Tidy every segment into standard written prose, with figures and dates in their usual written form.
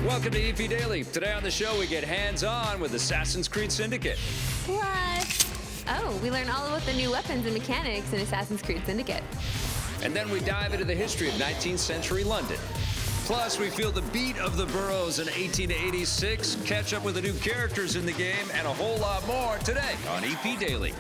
Welcome to EP Daily. Today on the show, we get hands-on with Assassin's Creed Syndicate. Plus, we learn all about the new weapons and mechanics in Assassin's Creed Syndicate. And then we dive into the history of 19th century London. Plus, we feel the beat of the boroughs in 1886, catch up with the new characters in the game, and a whole lot more today on EP Daily.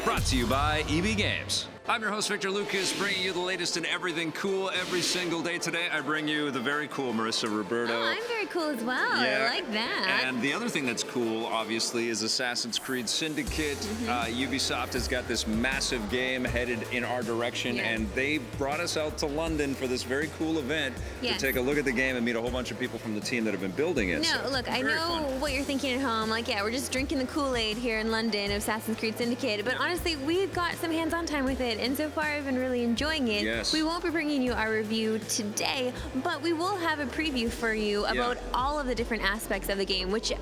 Brought to you by EB Games. I'm your host, Victor Lucas, bringing you the latest in everything cool every single day. Today, I bring you the very cool Marissa Roberto. Oh, I'm very cool as well. Yeah. I like that. And the other thing that's cool, obviously, is Assassin's Creed Syndicate. Ubisoft has got this massive game headed in our direction, and they brought us out to London for this very cool event to take a look at the game and meet a whole bunch of people from the team that have been building it. No, look, I know what you're thinking at home. Like, yeah, we're just drinking the Kool-Aid here in London of Assassin's Creed Syndicate. But honestly, we've got some hands-on time with it, and so far I've been really enjoying it. Yes. We won't be bringing you our review today, but we will have a preview for you about all of the different aspects of the game, which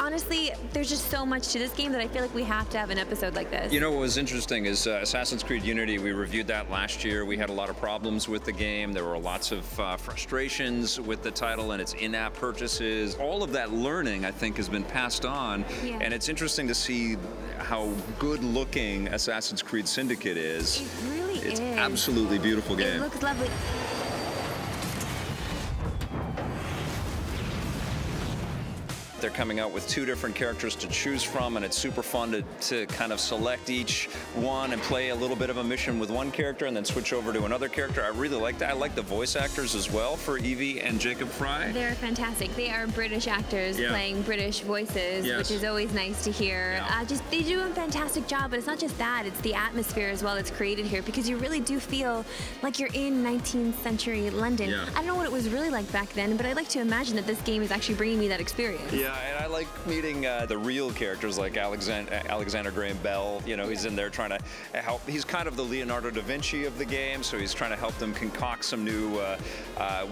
honestly, there's just so much to this game that I feel like we have to have an episode like this. You know what was interesting is Assassin's Creed Unity, we reviewed that last year. We had a lot of problems with the game. There were lots of frustrations with the title and its in-app purchases. All of that learning, I think, has been passed on. Yeah. And it's interesting to see how good-looking Assassin's Creed Syndicate is. It really is. It's an absolutely beautiful game. It looks lovely. They're coming out with 2 different characters to choose from, and it's super fun to kind of select each one and play a little bit of a mission with one character and then switch over to another character. I really like that. I like the voice actors as well for Evie and Jacob Fry. They're fantastic. They are British actors playing British voices, which is always nice to hear. They do a fantastic job, but it's not just that. It's the atmosphere as well that's created here, because you really do feel like you're in 19th century London. I don't know what it was really like back then, but I like to imagine that this game is actually bringing me that experience. Yeah, and I like meeting the real characters like Alexander Graham Bell. You know, he's in there trying to help. He's kind of the Leonardo da Vinci of the game, so he's trying to help them concoct some new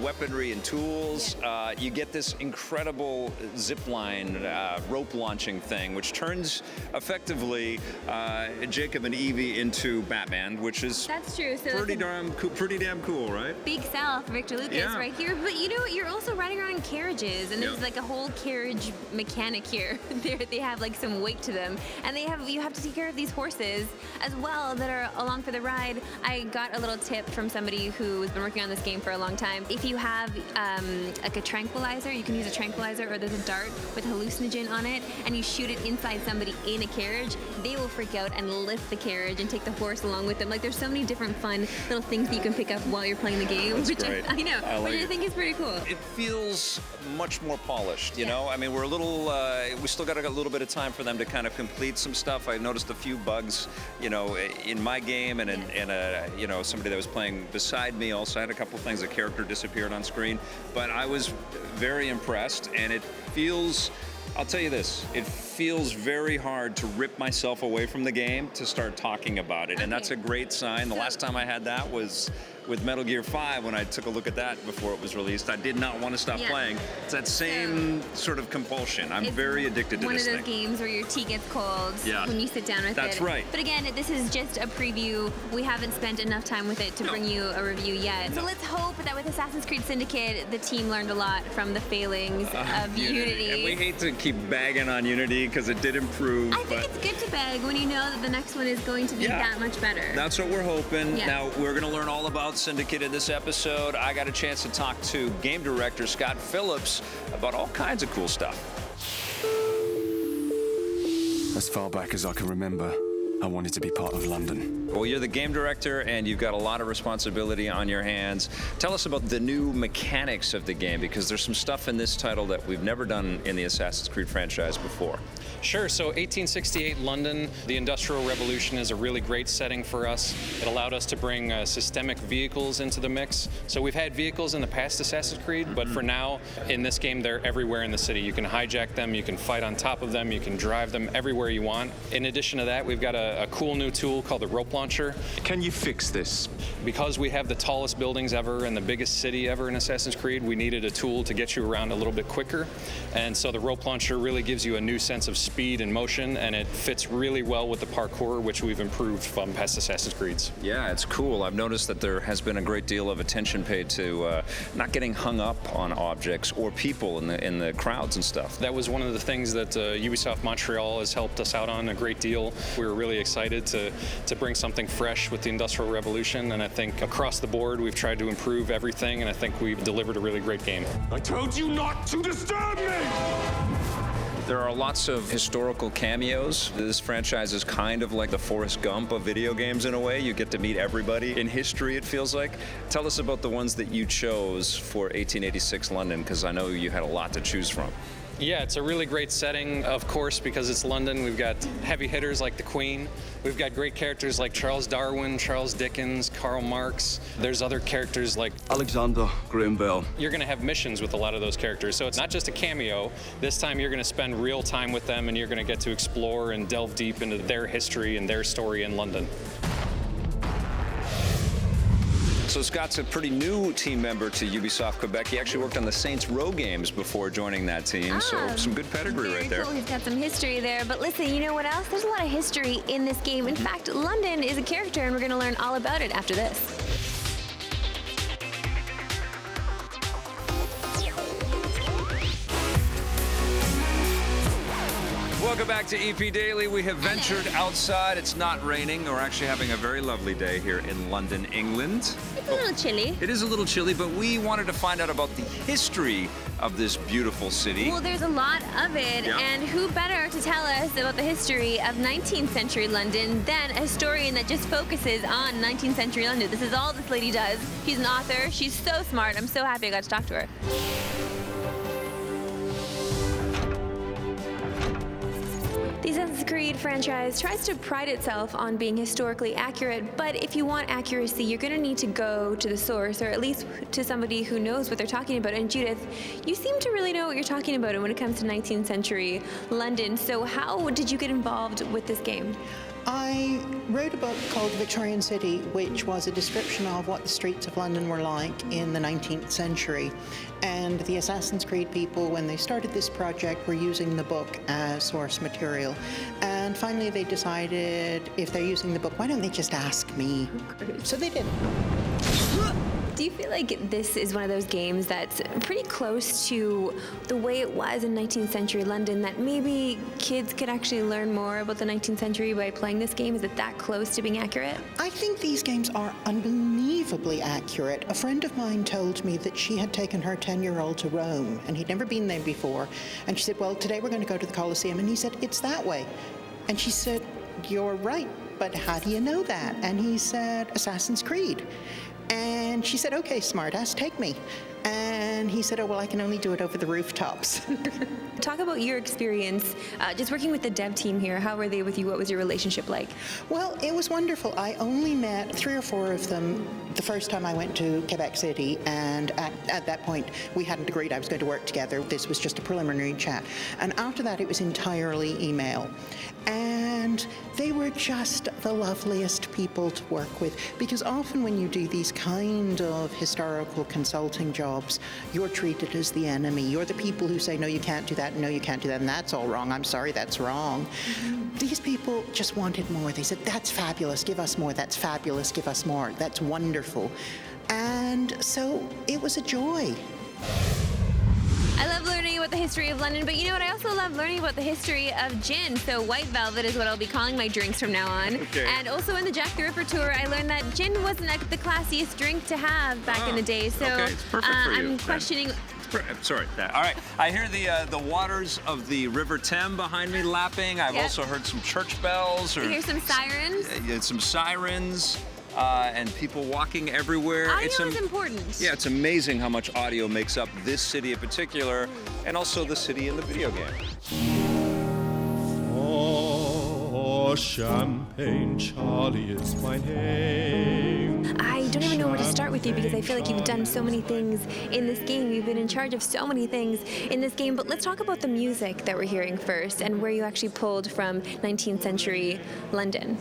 weaponry and tools. You get this incredible zipline rope launching thing, which turns effectively Jacob and Evie into Batman, which is that's true. So pretty damn cool, right? Big self, Victor Lucas, right here. But you know what? You're also riding around in carriages, and there's like a whole carriage mechanic here. They have like some weight to them, and you have to take care of these horses as well that are along for the ride. I got a little tip from somebody who has been working on this game for a long time. If you have like a tranquilizer, you can use a tranquilizer, or there's a dart with hallucinogen on it, and you shoot it inside somebody in a carriage, they will freak out and lift the carriage and take the horse along with them. Like, there's so many different fun little things that you can pick up while you're playing the game. That's which great. I know, which I think is pretty cool. It feels much more polished, you know? I mean, we're a little, we still got a little bit of time for them to kind of complete some stuff. I noticed a few bugs, you know, in my game, and you know, somebody that was playing beside me also had a couple things. A character disappeared on screen, but I was very impressed, and it feels, I'll tell you this, it feels very hard to rip myself away from the game to start talking about it, and that's a great sign. The last time I had that was with Metal Gear 5 when I took a look at that before it was released. I did not want to stop playing. It's that same sort of compulsion. I'm very addicted to this thing. One of those games where your tea gets cold when you sit down with it. That's right. But again, this is just a preview. We haven't spent enough time with it to bring you a review yet. So let's hope that with Assassin's Creed Syndicate, the team learned a lot from the failings of Unity. And we hate to keep bagging on Unity because it did improve. I think it's good to bag when you know that the next one is going to be that much better. That's what we're hoping. Now, we're going to learn all about Syndicate in this episode. I got a chance to talk to game director Scott Phillips about all kinds of cool stuff. As far back as I can remember, I wanted to be part of London. Well, you're the game director, and you've got a lot of responsibility on your hands. Tell us about the new mechanics of the game, because there's some stuff in this title that we've never done in the Assassin's Creed franchise before. Sure. So 1868 London, the Industrial Revolution is a really great setting for us. It allowed us to bring systemic vehicles into the mix. So we've had vehicles in the past Assassin's Creed, but for now, in this game, they're everywhere in the city. You can hijack them, you can fight on top of them, you can drive them everywhere you want. In addition to that, we've got a a cool new tool called the rope launcher. Can you fix this? Because we have the tallest buildings ever and the biggest city ever in Assassin's Creed, we needed a tool to get you around a little bit quicker. And so the rope launcher really gives you a new sense of speed and motion, and it fits really well with the parkour, which we've improved from past Assassin's Creeds. Yeah, it's cool. I've noticed that there has been a great deal of attention paid to not getting hung up on objects or people in the crowds and stuff. That was one of the things that Ubisoft Montreal has helped us out on a great deal. We were really excited to bring something fresh with the Industrial Revolution, and I think across the board we've tried to improve everything, and I think we've delivered a really great game. I told you not to disturb me! There are lots of historical cameos. This franchise is kind of like the Forrest Gump of video games in a way. You get to meet everybody in history, it feels like. Tell us about the ones that you chose for 1886 London, because I know you had a lot to choose from. Yeah, it's a really great setting, of course, because it's London. We've got heavy hitters like the Queen. We've got great characters like Charles Darwin, Charles Dickens, Karl Marx. There's other characters like Alexander Graham Bell. You're going to have missions with a lot of those characters, so it's not just a cameo. This time you're going to spend real time with them, and you're going to get to explore and delve deep into their history and their story in London. So Scott's a pretty new team member to Ubisoft Quebec. He actually worked on the Saints Row games before joining that team, so some good pedigree right there. Cool. He's got some history there. But listen, you know what else? There's a lot of history in this game. In fact, London is a character, and we're going to learn all about it after this. Welcome back to EP Daily. We have ventured outside. It's not raining. We're actually having a very lovely day here in London, England. It's a little chilly. It is a little chilly, but we wanted to find out about the history of this beautiful city. Well, there's a lot of it, Yeah. and who better to tell us about the history of 19th century London than a historian that just focuses on 19th century London. This is all this lady does. She's an author. She's so smart. I'm so happy I got to talk to her. The Assassin's Creed franchise tries to pride itself on being historically accurate, but if you want accuracy, you're going to need to go to the source, or at least to somebody who knows what they're talking about. And Judith, you seem to really know what you're talking about when it comes to 19th century London. So how did you get involved with this game? I wrote a book called Victorian City, which was a description of what the streets of London were like in the 19th century. And the Assassin's Creed people, when they started this project, were using the book as source material. And finally they decided, if they're using the book, why don't they just ask me? So they did. Do you feel like this is one of those games that's pretty close to the way it was in 19th century London, that maybe kids could actually learn more about the 19th century by playing this game? Is it that close to being accurate? I think these games are unbelievably accurate. A friend of mine told me that she had taken her 10-year-old to Rome, and he'd never been there before. And she said, well, today we're going to go to the Colosseum. And he said, it's that way. And she said, you're right, but how do you know that? And he said, Assassin's Creed. And she said, okay, smartass, take me. And he said, oh, well, I can only do it over the rooftops. Talk about your experience just working with the dev team here. How were they with you? What was your relationship like? Well, it was wonderful. I only met 3 or 4 of them the first time I went to Quebec City, and at that point, we hadn't agreed I was going to work together. This was just a preliminary chat. And after that, it was entirely email. And they were just the loveliest people to work with, because often when you do these kind of historical consulting jobs, you're treated as the enemy. You're the people who say, no, you can't do that, no, you can't do that, and that's all wrong. I'm sorry, that's wrong. Mm-hmm. These people just wanted more. They said, that's fabulous, give us more. That's fabulous, give us more. That's wonderful. And so it was a joy. I love learning about the history of London, but you know what? I also love learning about the history of gin. So White Velvet is what I'll be calling my drinks from now on. Okay. And also in the Jack the Ripper tour, I learned that gin wasn't the classiest drink to have back in the day. So okay. It's perfect for you, I'm questioning. Sorry. All right. I hear the waters of the River Thames behind me lapping. I've also heard some church bells. You hear some sirens? Some sirens. And people walking everywhere. Audio is important. Yeah, it's amazing how much audio makes up this city in particular, and also the city in the video game. for champagne. Charlie is my name. I don't even know where to start with you because I feel like you've done so many things in this game. You've been in charge of so many things in this game. But let's talk about the music that we're hearing first and where you actually pulled from 19th century London.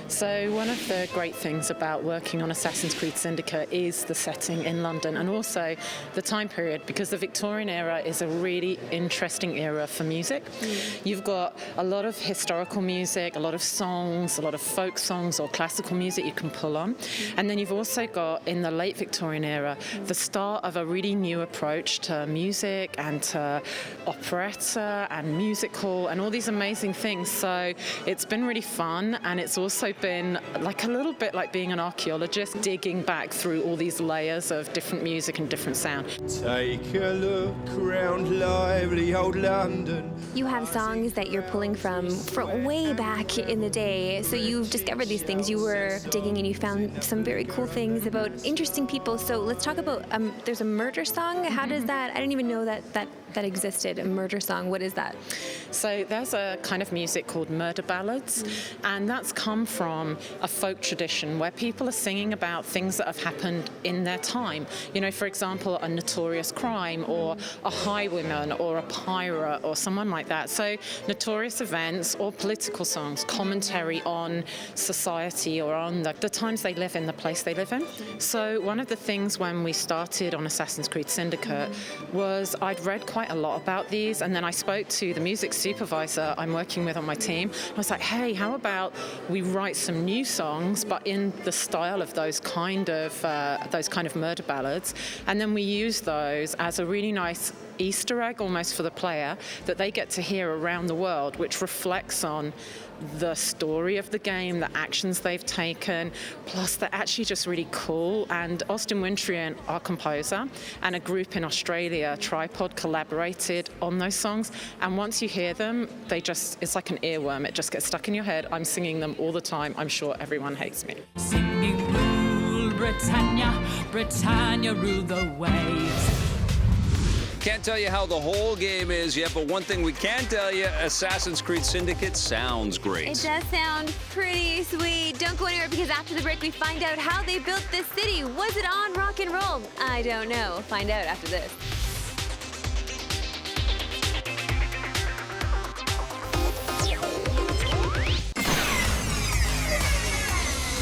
So one of the great things about working on Assassin's Creed Syndicate is the setting in London and also the time period, because the Victorian era is a really interesting era for music. You've got a lot of historical music, a lot of songs, a lot of folk songs or classical music you can pull on. And then you've also got, in the late Victorian era, the start of a really new approach to music and to operetta and musical and all these amazing things. So it's been really fun, and it's also been like a little bit like being an archaeologist, digging back through all these layers of different music and different sound. Take a look around lively old London. You have songs that you're pulling from way back in the day. So you've discovered these things. You were digging and you found some very cool things about interesting people. So let's talk about, there's a murder song. How does that, I didn't even know that existed, a murder song. What is that? So there's a kind of music called murder ballads, and that's come from a folk tradition where people are singing about things that have happened in their time. You know, for example, a notorious crime or a highwayman or a pirate or someone like that. So notorious events or political songs, commentary on society or on the times they live in, the place they live in. So one of the things when we started on Assassin's Creed Syndicate was I'd read quite a lot about these, and then I spoke to the music supervisor I'm working with on my team. I was like, hey, how about we write some new songs but in the style of those kind of murder ballads, and then we use those as a really nice Easter egg almost for the player that they get to hear around the world, which reflects on the story of the game, the actions they've taken, plus they're actually just really cool. And Austin Wintrian, our composer, and a group in Australia, Tripod, collaborated on those songs. And once you hear them, it's like an earworm. It just gets stuck in your head. I'm singing them all the time. I'm sure everyone hates me. Singing rule Britannia, Britannia rule the waves. Can't tell you how the whole game is yet, but one thing we can tell you, Assassin's Creed Syndicate sounds great. It does sound pretty sweet. Don't go anywhere because after the break we find out how they built this city. Was it on rock and roll? I don't know. Find out after this.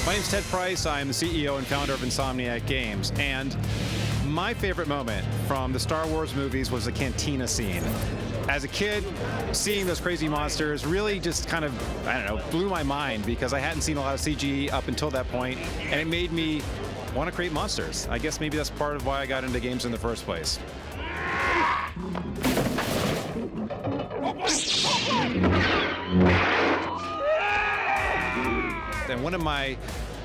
My name's Ted Price. I'm the CEO and founder of Insomniac Games, and my favorite moment from the Star Wars movies was the cantina scene. As a kid, seeing those crazy monsters really just kind of, I don't know, blew my mind because I hadn't seen a lot of CG up until that point, and it made me want to create monsters. I guess maybe that's part of why I got into games in the first place. And one of my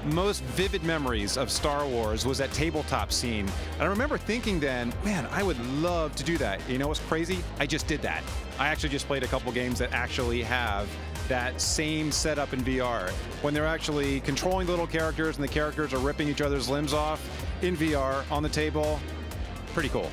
most vivid memories of Star Wars was that tabletop scene. And I remember thinking then, man, I would love to do that. You know what's crazy? I just did that. I actually just played a couple games that actually have that same setup in VR. When they're actually controlling the little characters and the characters are ripping each other's limbs off in VR on the table. Pretty cool.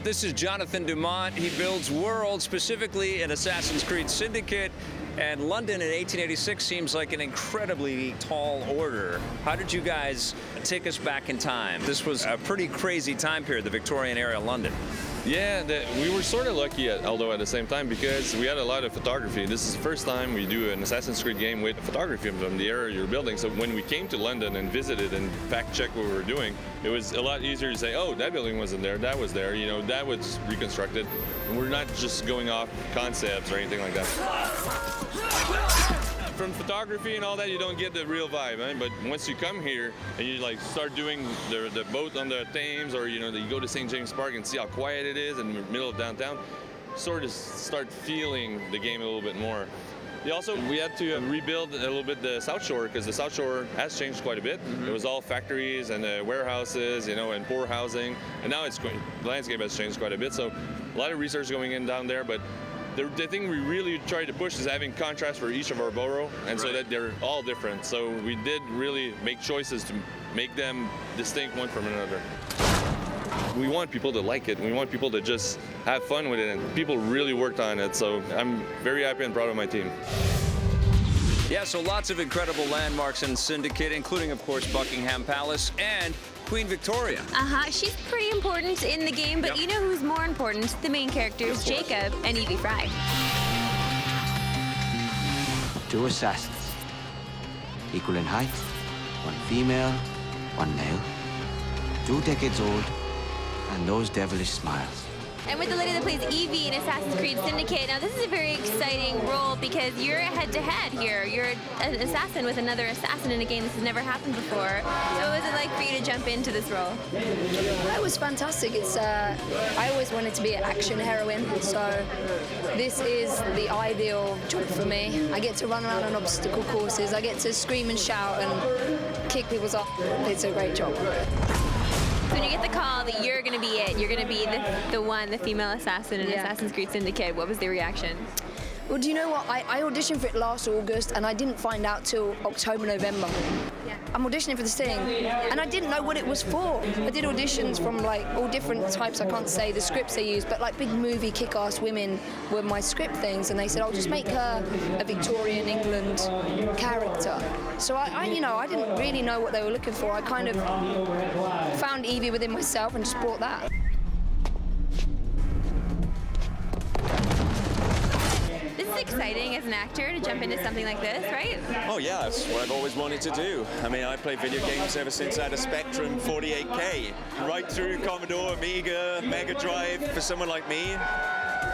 This is Jonathan Dumont. He builds worlds, specifically in Assassin's Creed Syndicate. And London in 1886 seems like an incredibly tall order. How did you guys take us back in time? This was a pretty crazy time period, the Victorian era London. Yeah, we were sort of lucky, although at the same time, because we had a lot of photography. This is the first time we do an Assassin's Creed game with photography from the era you're building. So when we came to London and visited and fact-checked what we were doing, it was a lot easier to say, oh, that building wasn't there, that was there, you know, that was reconstructed. And we're not just going off concepts or anything like that. From photography and all that, you don't get the real vibe, man. But once you come here and you like start doing the boat on the Thames, or you know, you go to St. James Park and see how quiet it is in the middle of downtown, sort of start feeling the game a little bit more. We had to rebuild a little bit the South Shore, because the South Shore has changed quite a bit. It was all factories and warehouses, you know, and poor housing, and now the landscape has changed quite a bit. So a lot of research going in down there, but the thing we really tried to push is having contrast for each of our borough, and so that they're all different. So we did really make choices to make them distinct one from another. We want people to like it. We want people to just have fun with it, and people really worked on it. So I'm very happy and proud of my team. Yeah, so lots of incredible landmarks in Syndicate, including, of course, Buckingham Palace and Queen Victoria. She's pretty important in the game, but you know who's more important? The main characters, Jacob and Evie Fry. 2 assassins, equal in height, 1 female, 1 male, 2 decades old, and those devilish smiles. And with the lady that plays Evie in Assassin's Creed Syndicate, now this is a very exciting role because you're head-to-head here. You're an assassin with another assassin in a game. This has never happened before. So what was it like for you to jump into this role? That was fantastic. It's I always wanted to be an action heroine, so this is the ideal job for me. I get to run around on obstacle courses. I get to scream and shout and kick people's off. It's a great job. When you get the call that you're going to be it, you're going to be the female assassin in Assassin's Creed Syndicate, what was the reaction? Well, do you know what? I auditioned for it last August, and I didn't find out till October, November. Yeah. I'm auditioning for this thing, and I didn't know what it was for. I did auditions from like all different types. I can't say the scripts they used, but like big movie kick-ass women were my script things, and they said, "I'll just make her a Victorian England character." So I didn't really know what they were looking for. I kind of found Evie within myself and just brought that. This is exciting as an actor to jump into something like this, right? Oh yeah, that's what I've always wanted to do. I mean, I played video games ever since I had a Spectrum 48K, right through Commodore, Amiga, Mega Drive. For someone like me,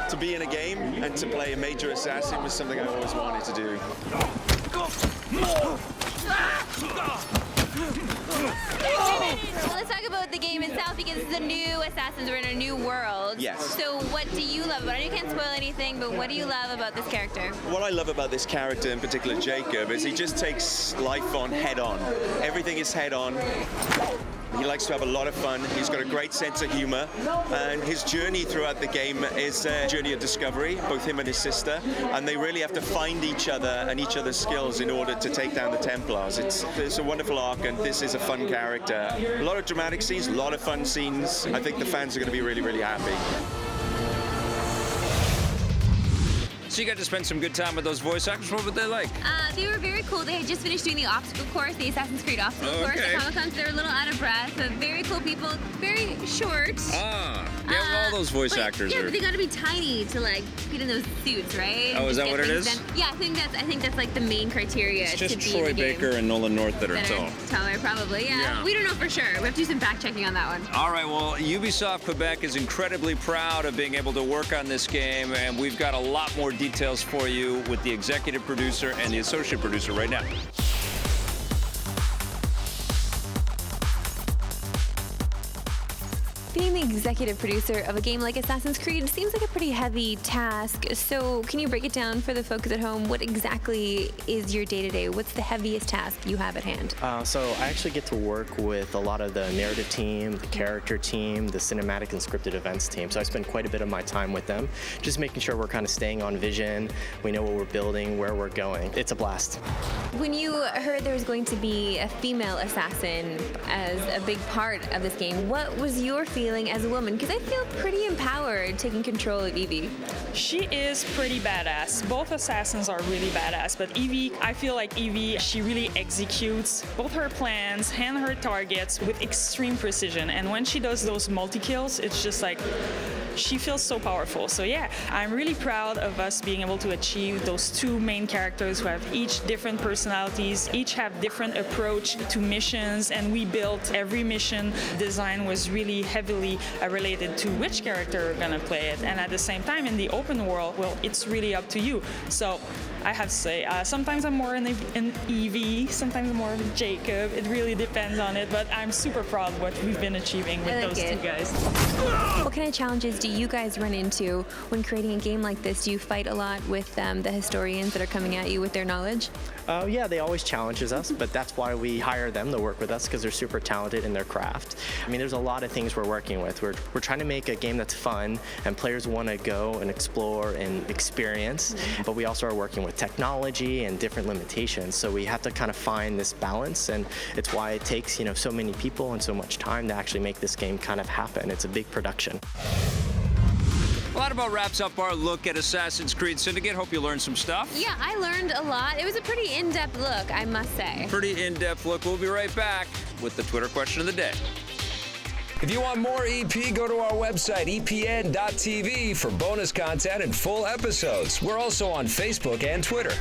to be in a game and to play a major assassin was something I always wanted to do. Well, let's talk about the game itself because this is a new Assassins. We're in a new world. Yes. So what do you love about it? I know you can't spoil anything, but what do you love about this character? What I love about this character, in particular Jacob, is he just takes life on head on. Everything is head on. He likes to have a lot of fun. He's got a great sense of humor, and his journey throughout the game is a journey of discovery, both him and his sister, and they really have to find each other and each other's skills in order to take down the Templars. It's a wonderful arc, and this is a fun character. A lot of dramatic scenes, a lot of fun scenes. I think the fans are going to be really, really happy. So you got to spend some good time with those voice actors. What were they like? They were very cool. They had just finished doing the obstacle course, the Assassin's Creed obstacle course at Comic-Con, so they were a little out of breath, but very cool people, very short. Yeah, all those voice actors yeah, are. but they got to be tiny to like get in those suits, right? Oh, is that what it is? Done. Yeah, I think that's like the main criteria. It's just to be Troy in the game. Baker and Nolan North that are tall. Taller, probably. Yeah. We don't know for sure. We have to do some fact checking on that one. All right, well, Ubisoft Quebec is incredibly proud of being able to work on this game, and we've got a lot more details for you with the executive producer and the associate producer right now. Being the executive producer of a game like Assassin's Creed seems like a pretty heavy task. So can you break it down for the folks at home? What exactly is your day-to-day? What's the heaviest task you have at hand? So I actually get to work with a lot of the narrative team, the character team, the cinematic and scripted events team. So I spend quite a bit of my time with them, just making sure we're kind of staying on vision. We know what we're building, where we're going. It's a blast. When you heard there was going to be a female assassin as a big part of this game, what was your feeling as a woman? Because I feel pretty empowered taking control of Evie. She is pretty badass. Both assassins are really badass, but Evie, I feel like Evie, she really executes both her plans and her targets with extreme precision. And when she does those multi-kills, it's just like, she feels so powerful. So yeah, I'm really proud of us being able to achieve those two main characters who have each different personalities, each have different approach to missions, and we built every mission. Design was really heavily related to which character we're gonna play it. And at the same time, in the open world, well, it's really up to you. So I have to say, sometimes I'm more in Evie, sometimes I'm more of Jacob. It really depends on it, but I'm super proud of what we've been achieving with those two guys. What kind of challenges do you guys run into when creating a game like this? Do you fight a lot with the historians that are coming at you with their knowledge? Yeah, they always challenges us, but that's why we hire them to work with us, because they're super talented in their craft. I mean, there's a lot of things we're working with. We're trying to make a game that's fun and players want to go and explore and experience, but we also are working with technology and different limitations. So we have to kind of find this balance, and it's why it takes, so many people and so much time to actually make this game kind of happen. It's a big production. Well, that about wraps up our look at Assassin's Creed Syndicate. Hope you learned some stuff. Yeah, I learned a lot. It was a pretty in-depth look, I must say. Pretty in-depth look. We'll be right back with the Twitter question of the day. If you want more EP, go to our website, epn.tv, for bonus content and full episodes. We're also on Facebook and Twitter.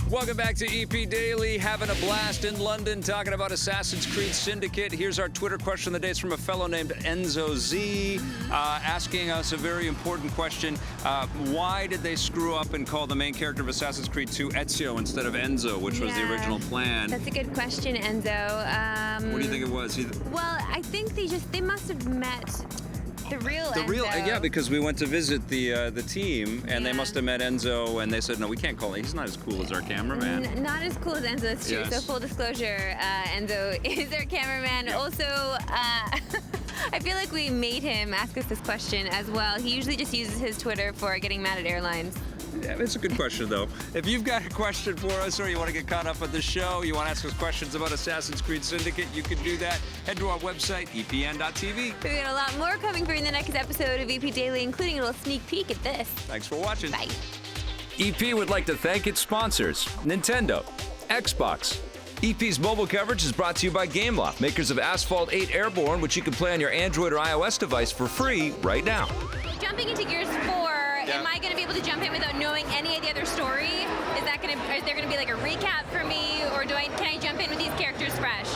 Welcome back to EP Daily. Having a blast in London talking about Assassin's Creed Syndicate. Here's our Twitter question of the day. It's from a fellow named Enzo Z, asking us a very important question. Why did they screw up and call the main character of Assassin's Creed 2 Ezio instead of Enzo, which was the original plan? That's a good question, Enzo. What do you think it was? Well, I think they must have met the real Enzo. Yeah, because we went to visit the team, and they must have met Enzo, and they said, no, we can't call him. He's not as cool as our cameraman. Not as cool as Enzo, that's true. Yes. So full disclosure, Enzo is our cameraman. Yep. Also, I feel like we made him ask us this question as well. He usually just uses his Twitter for getting mad at airlines. Yeah, it's a good question, though. If you've got a question for us, or you want to get caught up on the show, you want to ask us questions about Assassin's Creed Syndicate, you can do that. Head to our website, epn.tv. We've got a lot more coming for you in the next episode of EP Daily, including a little sneak peek at this. Thanks for watching. Bye. EP would like to thank its sponsors, Nintendo, Xbox. EP's mobile coverage is brought to you by Gameloft, makers of Asphalt 8 Airborne, which you can play on your Android or iOS device for free right now. Jumping into Gears 4, am I going to be able to jump in without knowing any of the other story? Is there going to be like a recap for me, or can I jump in with these characters fresh?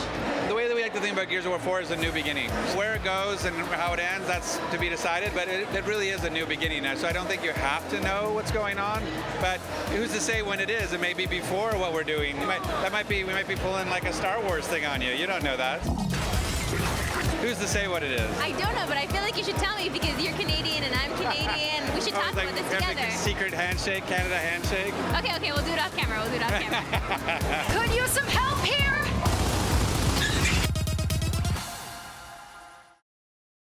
The way that we like to think about Gears of War 4 is a new beginning. Where it goes and how it ends, that's to be decided, but it really is a new beginning now. So I don't think you have to know what's going on, but who's to say when it is? It may be before what we're doing. We might be pulling like a Star Wars thing on you. You don't know that. Who's to say what it is? I don't know, but I feel like you should tell me because you're Canadian and I'm Canadian. We should talk about this together. Secret handshake, Canada handshake. Okay, we'll do it off camera. We'll do it off camera. Could use some help here?